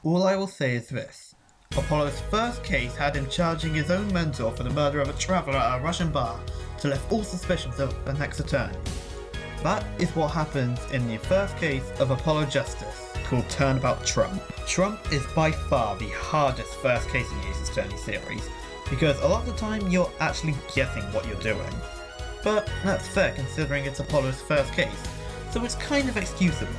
All I will say is this. Apollo's first case had him charging his own mentor for the murder of a traveller at a Russian bar to lift all suspicions of the next attorney. That is what happens in the first case of Apollo Justice, called Turnabout Trump. Trump is by far the hardest first case in the Ace Attorney series, because a lot of the time you're actually guessing what you're doing. But that's fair considering it's Apollo's first case, so it's kind of excusable.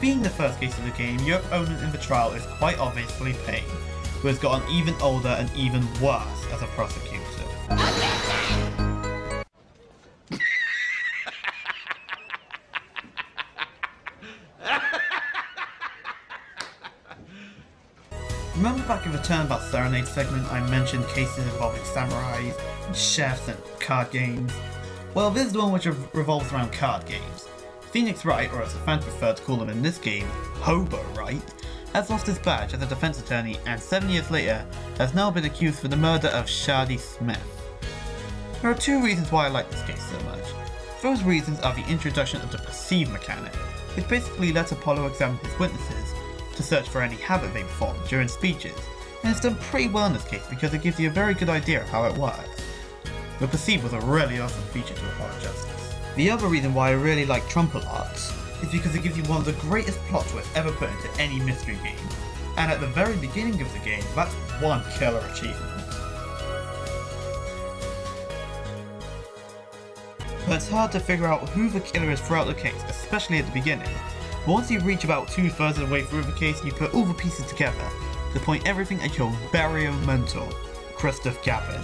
Being the first case of the game, your opponent in the trial is quite obviously Payne, who has gotten even older and even worse as a prosecutor. Remember back in the Turnabout Serenade segment I mentioned cases involving samurais and chefs and card games? Well, this is the one which revolves around card games. Phoenix Wright, or as the fans prefer to call him in this game, Hobo Wright, has lost his badge as a defense attorney and 7 years later has now been accused for the murder of Shadi Smith. There are two reasons why I like this case so much. Those reasons are the introduction of the perceive mechanic, which basically lets Apollo examine his witnesses to search for any habit they perform during speeches, and it's done pretty well in this case because it gives you a very good idea of how it works. The perceive was a really awesome feature to Apollo Justice. The other reason why I really like Trump a lot is because it gives you one of the greatest plot twists ever put into any mystery game, and at the very beginning of the game, that's one killer achievement. But it's hard to figure out who the killer is throughout the case, especially at the beginning. But once you reach about 2/3 of the way through the case, you put all the pieces together to point everything at your very own mentor, Christoph Gavin.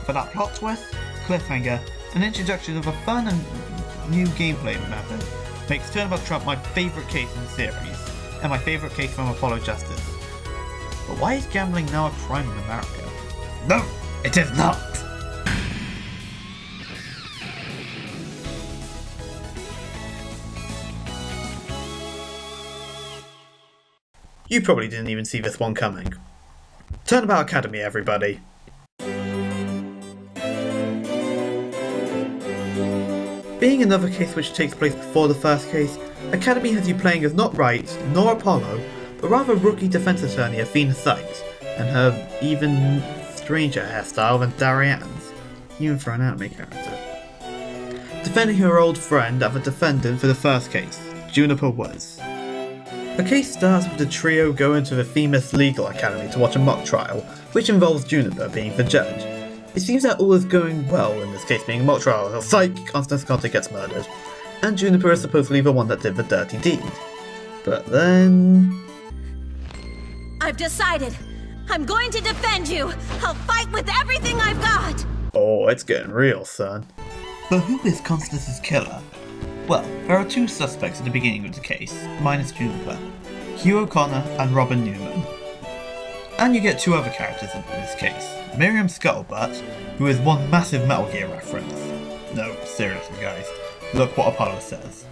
For that plot twist, cliffhanger, and introduction of a fun and new gameplay method makes Turnabout Trump my favourite case in the series, and my favourite case from Apollo Justice. But why is gambling now a crime in America? No, it is not! You probably didn't even see this one coming. Turnabout Academy, everybody! Being another case which takes place before the first case, Academy has you playing as not Wright, nor Apollo, but rather rookie defense attorney Athena Sykes, and her even stranger hairstyle than Darianne's, even for an anime character. Defending her old friend and the defendant for the first case, Juniper Woods. The case starts with the trio going to the famous legal academy to watch a mock trial, which involves Juniper being the judge. It seems that all is going well in this case being a mock trial until psych, Constance Conte gets murdered, and Juniper is supposedly the one that did the dirty deed. But then... I've decided! I'm going to defend you! I'll fight with everything I've got! Oh, it's getting real, son. But who is Constance's killer? Well, there are two suspects at the beginning of the case, minus Juniper, Hugh O'Connor and Robin Newman. And you get two other characters in this case, Miriam Scuttlebutt, who is one massive Metal Gear reference. No, seriously guys, look what Apollo says.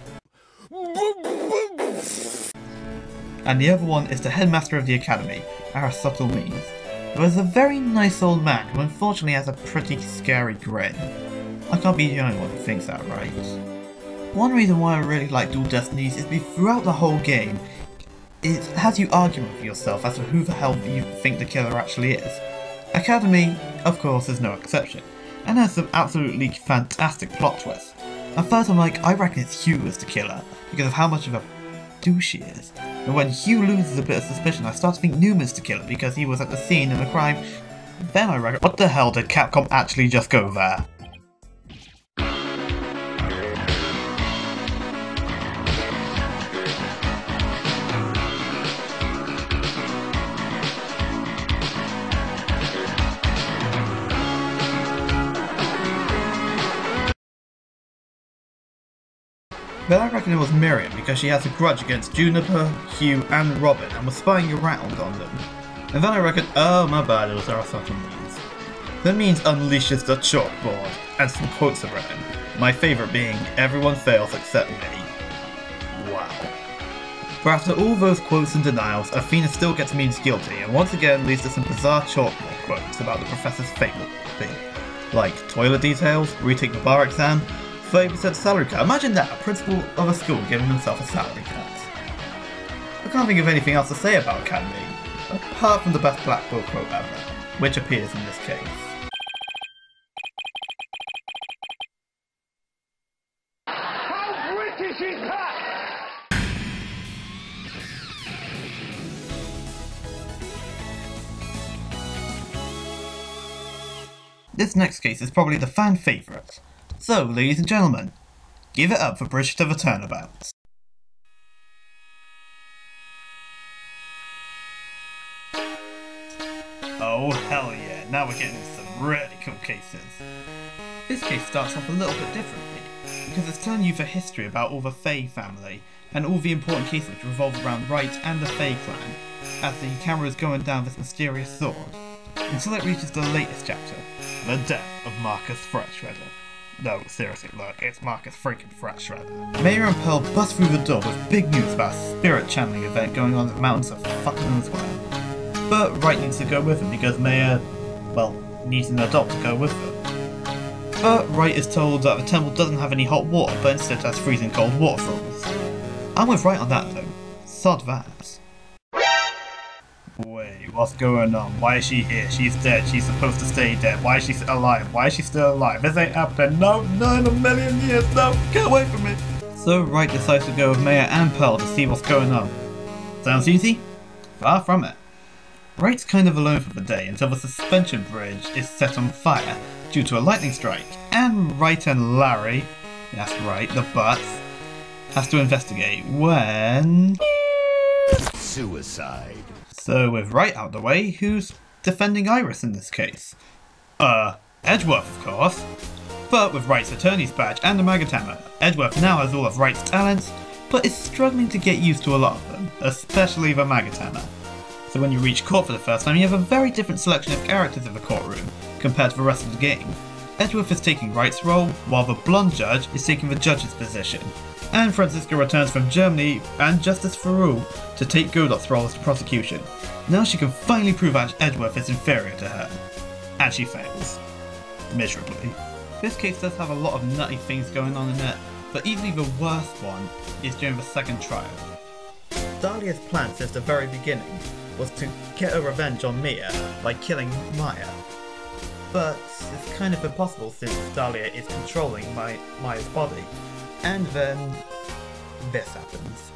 And the other one is the headmaster of the academy, Aristotle Means, who is a very nice old man who unfortunately has a pretty scary grin. I can't be the only one who thinks that, right? One reason why I really like Dual Destinies is because throughout the whole game, it has you arguing with yourself as to who the hell you think the killer actually is. Academy, of course, is no exception, and has some absolutely fantastic plot twists. At first I'm like, I reckon it's Hugh as the killer, because of how much of a douche he is. And when Hugh loses a bit of suspicion, I start to think Newman's the killer because he was at the scene of the crime. Then I reckon, what the hell did Capcom actually just go there? But I reckon it was Miriam because she has a grudge against Juniper, Hugh and Robin and was spying around on them. And then I reckon, oh my bad, it was Aristotle Means. That means unleashes the chalkboard, and some quotes are written, my favourite being, everyone fails except me. Wow. But after all those quotes and denials, Athena still gets Means guilty and once again leads to some bizarre chalkboard quotes about the professor's favourite thing. Like toilet details, retake the bar exam, 30% salary cut. Imagine that, a principal of a school giving himself a salary cut. can't think of anything else to say about Academy, apart from the best Black Book quote ever, which appears in this case. How British is that? This next case is probably the fan favourite. So, ladies and gentlemen, give it up for Bridget of the Turnabout. Oh hell yeah, now we're getting into some really cool cases. This case starts off a little bit differently, because it's telling you the history about all the Fae family, and all the important cases which revolve around Wright and the Fae clan, as the camera is going down this mysterious sword, until it reaches the latest chapter, the death of Marcus Fretshredder. No, seriously, look, it's Marcus freaking Fretshredder. Mayor and Pearl bust through the door with big news about a spirit channeling event going on at the mountains of fucking Square. But Wright needs to go with him because Mayor, well, needs an adult to go with them. But Wright is told that the temple doesn't have any hot water, but instead has freezing cold waterfalls. I'm with Wright on that though. Sod that. Wait, what's going on? Why is she here? She's dead. She's supposed to stay dead. Why is she alive? Why is she still alive? This ain't happening. No, not in a million years. No, get away from me. So Wright decides to go with Mayor and Pearl to see what's going on. Sounds easy? Far from it. Wright's kind of alone for the day until the suspension bridge is set on fire due to a lightning strike, and Wright and Larry, that's right, the butts, has to investigate when... Suicide. So with Wright out the way, who's defending Iris in this case? Edgeworth of course. But with Wright's attorney's badge and the Magatama, Edgeworth now has all of Wright's talents, but is struggling to get used to a lot of them, especially the Magatama. So when you reach court for the first time, you have a very different selection of characters in the courtroom compared to the rest of the game. Edgeworth is taking Wright's role, while the blonde judge is taking the judge's position. And Franziska returns from Germany and Justice Farul to take Godot's role as the prosecution. Now she can finally prove that Edgeworth is inferior to her. And she fails. Miserably. This case does have a lot of nutty things going on in it, but easily the worst one is during the second trial. Dahlia's plan since the very beginning was to get her revenge on Mia by killing Maya. But it's kind of impossible since Dahlia is controlling Maya's body. And then this happens.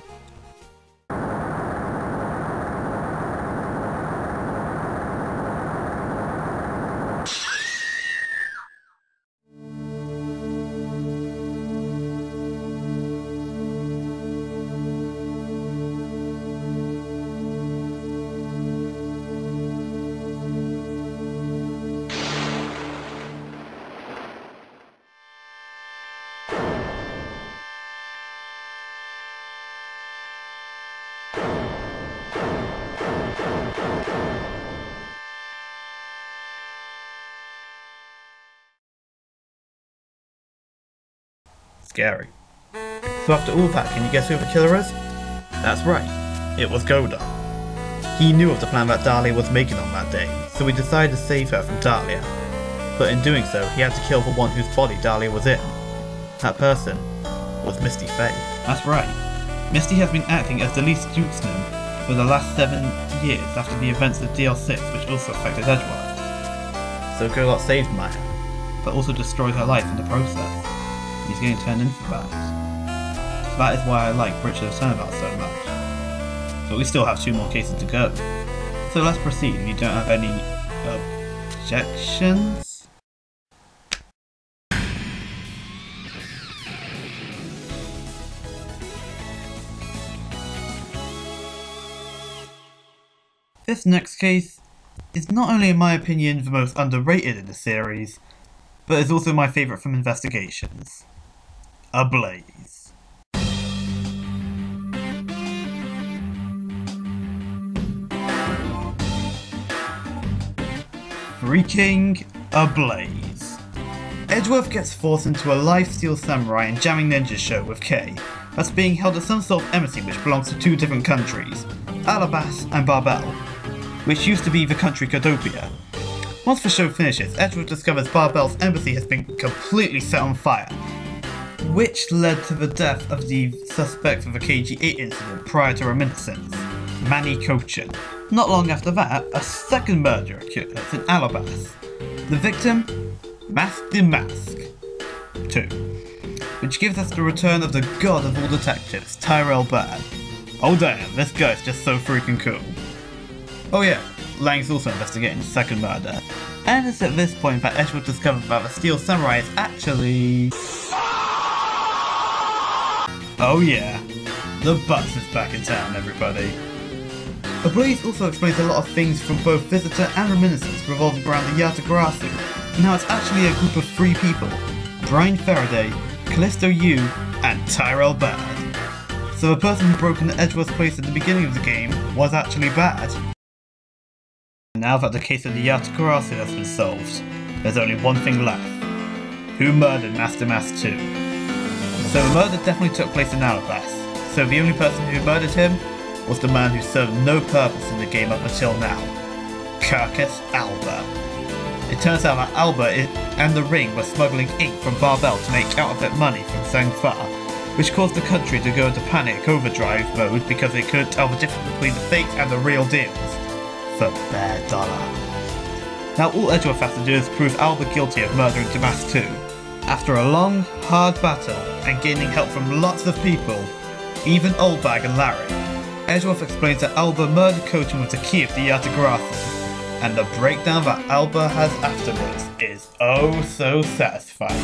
Scary. So after all that, can you guess who the killer is? That's right, it was Godot. He knew of the plan that Dahlia was making on that day, so he decided to save her from Dahlia. But in doing so, he had to kill the one whose body Dahlia was in. That person was Misty Faye. That's right, Misty has been acting as the lead Dukesman for the last 7 years after the events of DL6, which also affected Edgeworth. So Godot saved Maya, but also destroyed her life in the process. He's getting turned in for that. That is why I like Bridget of Turnabout so much. But we still have 2 more cases to go. So let's proceed if you don't have any objections. This next case is not only in my opinion the most underrated in the series, but is also my favourite from Investigations. Ablaze. Freaking Ablaze. Edgeworth gets forced into a lifesteal samurai and jamming ninja show with Kay that's being held at some sort of embassy which belongs to 2 different countries, Alabas and Barbel, which used to be the country Codopia. Once the show finishes, Edgeworth discovers Barbel's embassy has been completely set on fire, which led to the death of the suspect of the KG-8 incident prior to reminiscence. Manny Cochin. Not long after that, a second murder occurs in Ablaze. The victim, Mask the Mask 2, which gives us the return of the god of all detectives, Tyrell Baird. Oh damn, this guy's just so freaking cool. Oh yeah, Lang's also investigating the second murder, and it's at this point that Edgeworth discovers that the Steel Samurai is actually... Oh yeah, the bus is back in town, everybody. Ablaze also explains a lot of things from both Visitor and Reminiscence revolving around the Yatagarasu, and how it's actually a group of 3 people: Brian Faraday, Callisto Yu, and Tyrell Baird. So the person who broke into Edgeworth's place at the beginning of the game was actually Baird. Now that the case of the Yatagarasu has been solved, there's only one thing left. Who murdered Master Mask 2? So the murder definitely took place in Ablaze, so the only person who murdered him was the man who served no purpose in the game up until now, Carcass Alba. It turns out that Alba and the Ring were smuggling ink from Barbel to make counterfeit money from Sangfa, which caused the country to go into panic overdrive mode because they couldn't tell the difference between the fakes and the real deals, for bare dollar. Now all Edgeworth has to do is prove Alba guilty of murdering Damask 2. After a long, hard battle and gaining help from lots of people, even Oldbag and Larry, Edgeworth explains that Alba murdered Cochin with the key of the Yatagarasu, and the breakdown that Alba has afterwards is oh so satisfying.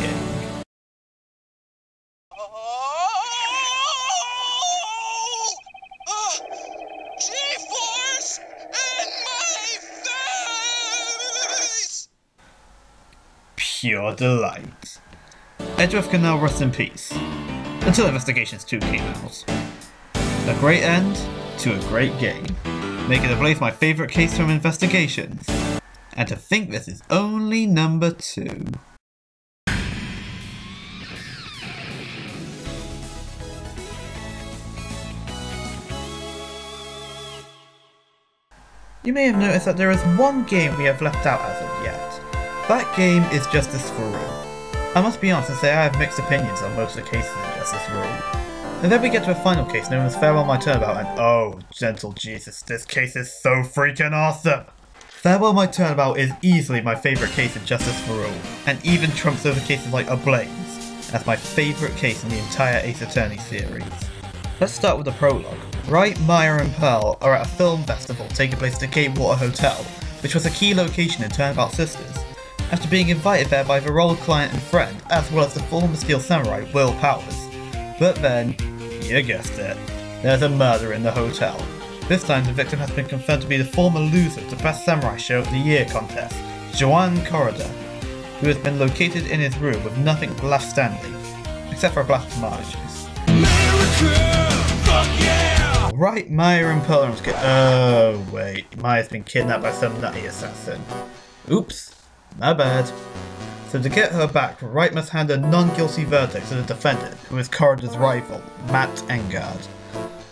G-force in my face! Pure delight. Edgeworth can now rest in peace, until Investigations 2 came out. A great end to a great game, making Ablaze my favourite case from Investigations. And to think this is only number 2. You may have noticed that there is one game we have left out as of yet. That game is Justice for All. I must be honest and say I have mixed opinions on most of the cases in Justice for All. And then we get to a final case known as Farewell My Turnabout, and oh, gentle Jesus, this case is so freaking awesome! Farewell My Turnabout is easily my favourite case in Justice for All, and even trumps over cases like Ablaze as my favourite case in the entire Ace Attorney series. Let's start with the prologue. Wright, Maya and Pearl are at a film festival taking place at the Cape Water Hotel, which was a key location in Turnabout Sisters, after being invited there by their old client and friend, as well as the former Steel Samurai, Will Powers. But then, you guessed it, there's a murder in the hotel. This time the victim has been confirmed to be the former loser of the Best Samurai Show of the Year contest, Joan Corridor, who has been located in his room with nothing left standing, except for a glass of tomato juice. Right, Maya and Pearl are oh wait, Maya's been kidnapped by some nutty assassin. Oops, my bad. So to get her back, Wright must hand a non-guilty verdict to the defendant, who is Corridor's rival, Matt Engard.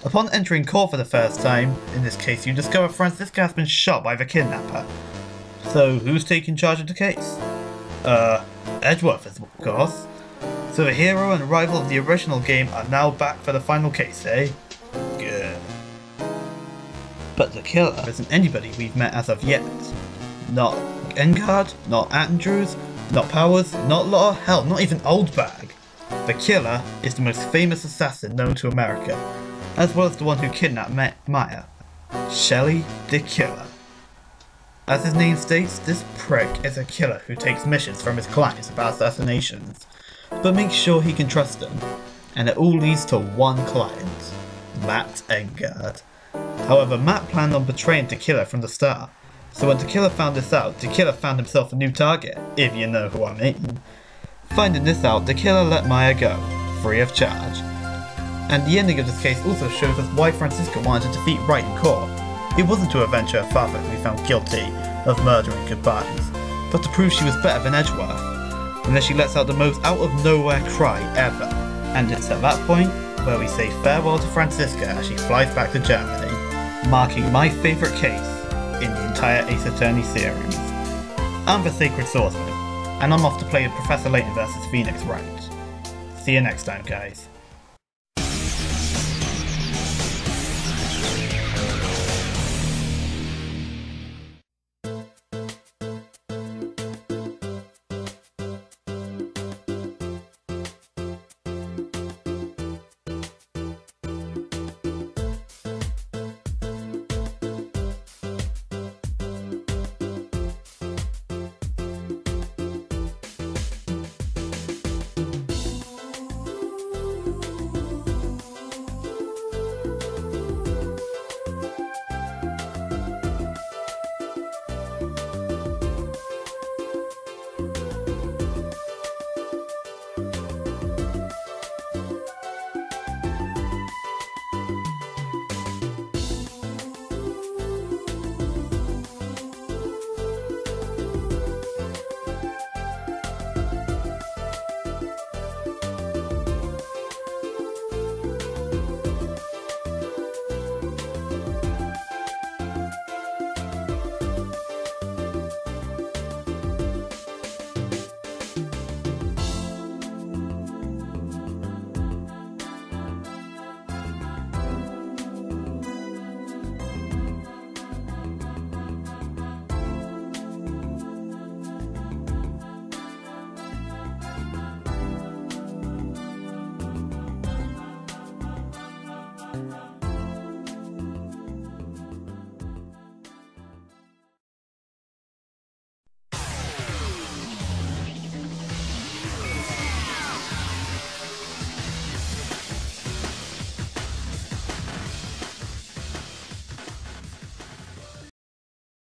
Upon entering court for the first time, in this case you discover Francisca has been shot by the kidnapper. So who's taking charge of the case? Edgeworth, of course. So the hero and rival of the original game are now back for the final case, eh? Good. But the killer isn't anybody we've met as of yet. Not Engard, not Andrews, not Powers, not Law, hell, not even Oldbag. The killer is the most famous assassin known to America, as well as the one who kidnapped Maya, Shelley the Killer. As his name states, this prick is a killer who takes missions from his clients about assassinations, but makes sure he can trust them, and it all leads to one client, Matt Engard. However, Matt planned on betraying the killer from the start, so when the killer found this out, the killer found himself a new target, if you know who I mean. Finding this out, the killer let Maya go, free of charge. And the ending of this case also shows us why Francisca wanted to defeat Wright in court. It wasn't to avenge her father who we found guilty of murdering goodbyes, but to prove she was better than Edgeworth. And then she lets out the most out-of-nowhere cry ever. And it's at that point where we say farewell to Francisca as she flies back to Germany, marking my favourite case in the entire Ace Attorney series. I'm the Sacred Swordsman, and I'm off to play Professor Layton vs Phoenix Wright. See you next time, guys.